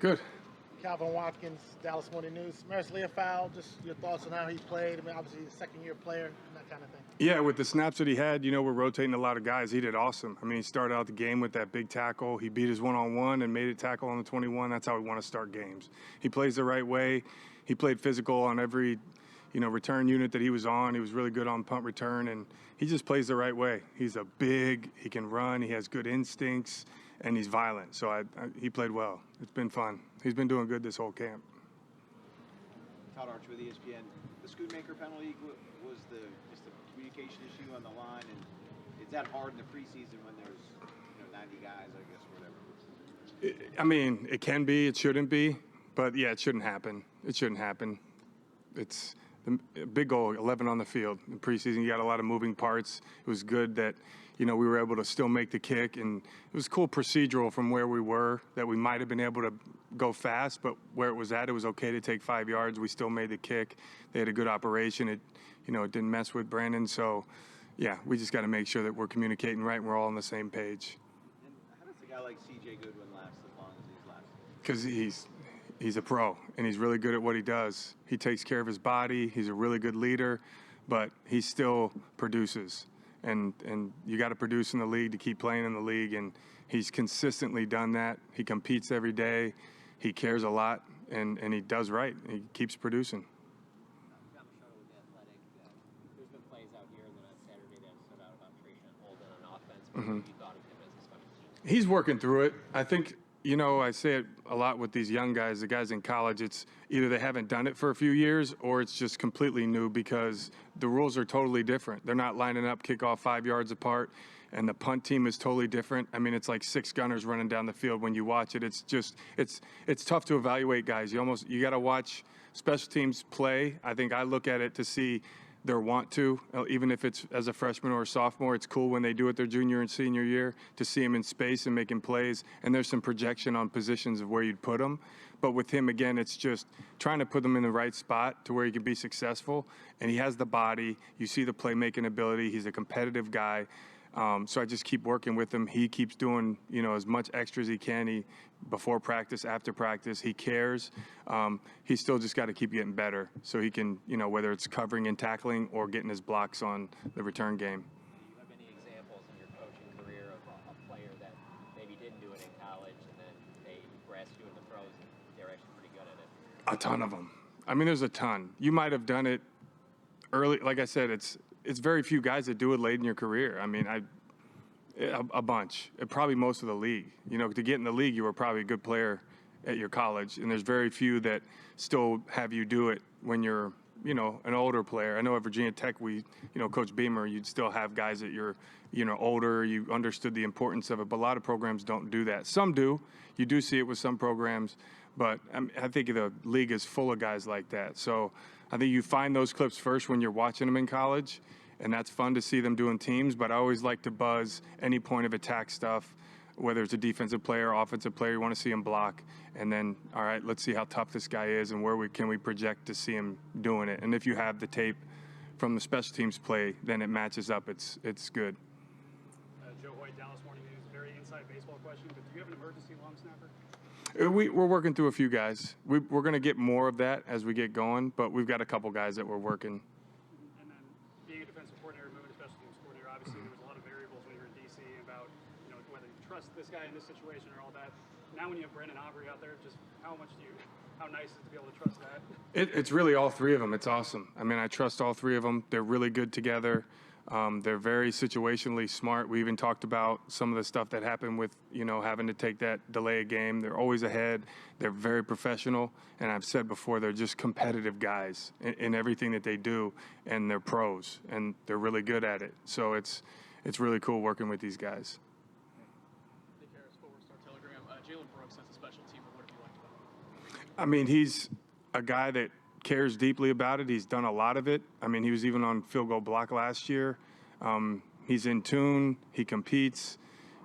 Good. Calvin Watkins, Dallas Morning News. Marist Liufau, just your thoughts on how he played. I mean, obviously, he's a second-year player and that kind of thing. Yeah, with the snaps that he had, we're rotating a lot of guys. He did awesome. I mean, he started out the game with that big tackle. He beat his one-on-one and made a tackle on the 21. That's how we want to start games. He plays the right way. He played physical on every, return unit that he was on. He was really good on punt return, and he just plays the right way. He's he can run, he has good instincts, and he's violent. So he played well. It's been fun. He's been doing good this whole camp. Todd Arch with ESPN. The Schoonmaker penalty was just a communication issue on the line, and is that hard in the preseason when there's 90 guys, I guess, whatever? I mean, it can be, it shouldn't be, but yeah, it shouldn't happen. It shouldn't happen. It's the big goal, 11 on the field. In preseason, you got a lot of moving parts. It was good that, we were able to still make the kick, and it was cool procedural from where we were, that we might have been able to go fast, but where it was at, it was okay to take 5 yards. We still made the kick. They had a good operation. It didn't mess with Brandon. So, yeah, we just got to make sure that we're communicating right and we're all on the same page. And how does a guy like C.J. Goodwin last as long as he's lasted? Because he's a pro, and he's really good at what he does. He takes care of his body. He's a really good leader, but he still produces. And you got to produce in the league to keep playing in the league, and he's consistently done that. He competes every day. He cares a lot, and he does right. He keeps producing. There's been plays out here and then on Saturday that stood out about Trayshawn Holden on offense. What have you thought of him as a special team? He's working through it. I think, I say it a lot with these young guys, the guys in college, it's either they haven't done it for a few years or it's just completely new because the rules are totally different. They're not lining up kickoff 5 yards apart, and the punt team is totally different. I mean, it's like 6 gunners running down the field when you watch it. It's tough to evaluate guys. You got to watch special teams play. I think I look at it to see their want to, even if it's as a freshman or a sophomore. It's cool when they do it their junior and senior year to see him in space and making plays, and there's some projection on positions of where you'd put him. But with him, again, it's just trying to put him in the right spot to where he can be successful, and he has the body. You see the playmaking ability. He's a competitive guy. So I just keep working with him. He keeps doing, as much extra as he can. Before practice, after practice, he cares. He's still just got to keep getting better so he can, whether it's covering and tackling or getting his blocks on the return game. Do you have any examples in your coaching career of a player that maybe didn't do it in college and then they grasped you in the pros and they're actually pretty good at it? A ton of them. I mean, there's a ton. You might have done it early. Like I said, it's very few guys that do it late in your career. I mean, a bunch, probably most of the league. To get in the league, you were probably a good player at your college, and there's very few that still have you do it when you're, an older player. I know at Virginia Tech, Coach Beamer, you'd still have guys that you're, older, you understood the importance of it, but a lot of programs don't do that. Some do. You do see it with some programs, but I think the league is full of guys like that. So I think you find those clips first when you're watching them in college, and that's fun to see them doing teams, but I always like to buzz any point of attack stuff, whether it's a defensive player, offensive player, you want to see him block, and then, all right, let's see how tough this guy is and where can we project to see him doing it. And if you have the tape from the special teams play, then it matches up. It's good. Joe Hoyt, Dallas Morning News, very inside baseball question, but do you have an emergency long snapper? We're working through a few guys. We're going to get more of that as we get going, but we've got a couple guys that we're working. And then being a defensive coordinator, moving to special teams coordinator, obviously there was a lot of variables when you were in D.C. about whether you trust this guy in this situation or all that. Now when you have Brandon Aubrey out there, just how nice is it to be able to trust that? It's really all three of them. It's awesome. I mean, I trust all three of them. They're really good together. They're very situationally smart. We even talked about some of the stuff that happened with, having to take that delay a game. They're always ahead. They're very professional. And I've said before, they're just competitive guys in everything that they do. And they're pros. And they're really good at it. So it's really cool working with these guys. Nick Harris, Forward Star Telegram. Jalen Brooks as a special teamer, what have you liked about him? I mean, he's a guy that cares deeply about it. He's done a lot of it. I mean, he was even on field goal block last year. He's in tune. He competes.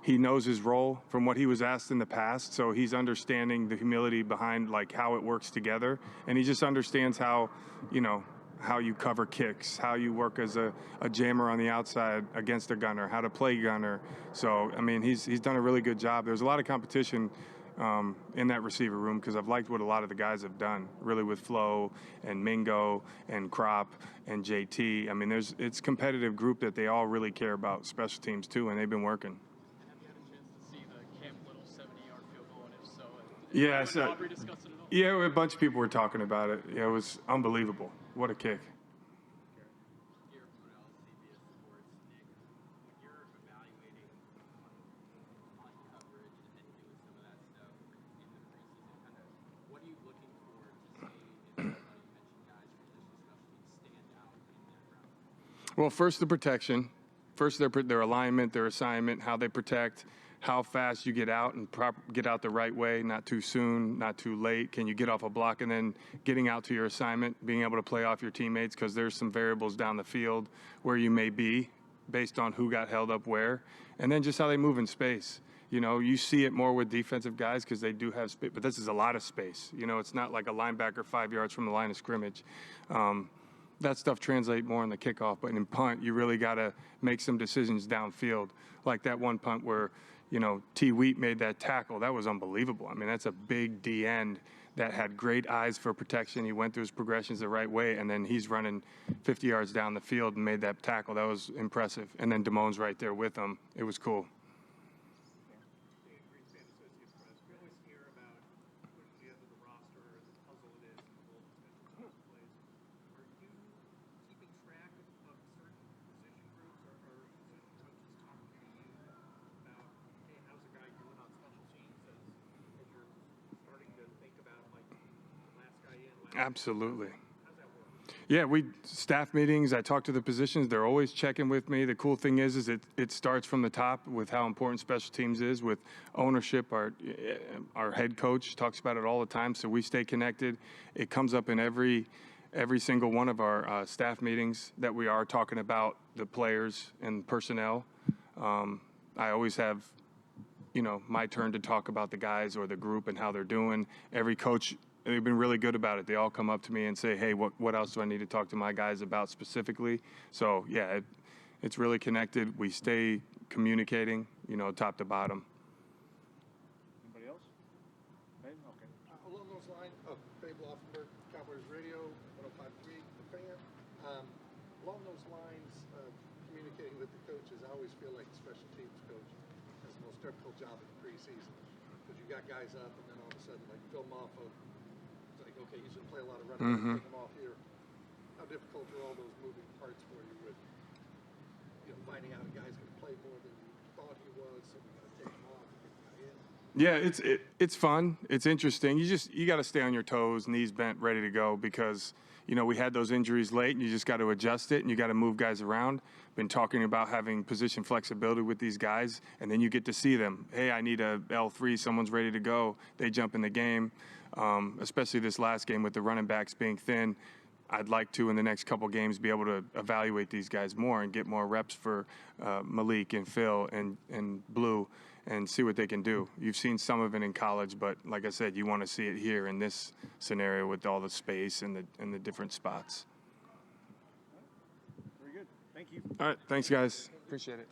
He knows his role from what he was asked in the past. So he's understanding the humility behind how it works together. And he just understands how you cover kicks, how you work as a jammer on the outside against a gunner, how to play gunner. So, I mean, he's done a really good job. There's a lot of competition in that receiver room because I've liked what a lot of the guys have done, really with Flo and Mingo and Crop and JT. I mean, it's a competitive group that they all really care about special teams too, and they've been working. Have you had a chance to see the Camp Little 70-yard field goal, and if so, Yeah, did Aubrey discuss it at all? yeah, a bunch of people were talking about it. Yeah, it was unbelievable. What a kick. Well, first the protection. First their alignment, their assignment, how they protect, how fast you get out and get out the right way, not too soon, not too late. Can you get off a block and then getting out to your assignment, being able to play off your teammates because there's some variables down the field where you may be based on who got held up where, and then just how they move in space. You know, you see it more with defensive guys because they do have space, but this is a lot of space. You know, it's not like a linebacker 5 yards from the line of scrimmage. That stuff translates more in the kickoff, but in punt, you really got to make some decisions downfield. Like that one punt where, you know, Wheat made that tackle. That was unbelievable. I mean, that's a big D end that had great eyes for protection. He went through his progressions the right way, and then he's running 50 yards down the field and made that tackle. That was impressive. And then Damone's right there with him. It was cool. Absolutely. Yeah, staff meetings, I talk to the positions, they're always checking with me. The cool thing is it starts from the top with how important special teams is with ownership. Our head coach talks about it all the time, so we stay connected. It comes up in every single one of our staff meetings that we are talking about the players and personnel. I always have, you know, my turn to talk about the guys or the group and how they're doing. Every coach, they've been really good about it. They all come up to me and say, hey, what else do I need to talk to my guys about specifically? So, yeah, it's really connected. We stay communicating, you know, top to bottom. Anybody else? Okay. Along those lines, Dave Laufenberg, Cowboys Radio, 105.3, The Fan. Along those lines, communicating with the coaches, I always feel like the special teams coach has the most difficult job in the preseason because you got guys up and then all of a sudden, like, film off of, it's like, okay, he's going to play a lot of running, take him off here. How difficult are all those moving parts for you with, you know, finding out a guy's going to play more than you thought he was, so we got to take him off and get the guy in? Yeah, it's fun. It's interesting. You got to stay on your toes, knees bent, ready to go because, you know, we had those injuries late and you just got to adjust it and you got to move guys around. Been talking about having position flexibility with these guys and then you get to see them. Hey, I need a L3, someone's ready to go. They jump in the game, especially this last game with the running backs being thin. I'd like to, in the next couple games, be able to evaluate these guys more and get more reps for Malik and Phil and Blue and see what they can do. You've seen some of it in college, but like I said, you want to see it here in this scenario with all the space and the different spots. Very good. Thank you. All right. Thanks, guys. Appreciate it.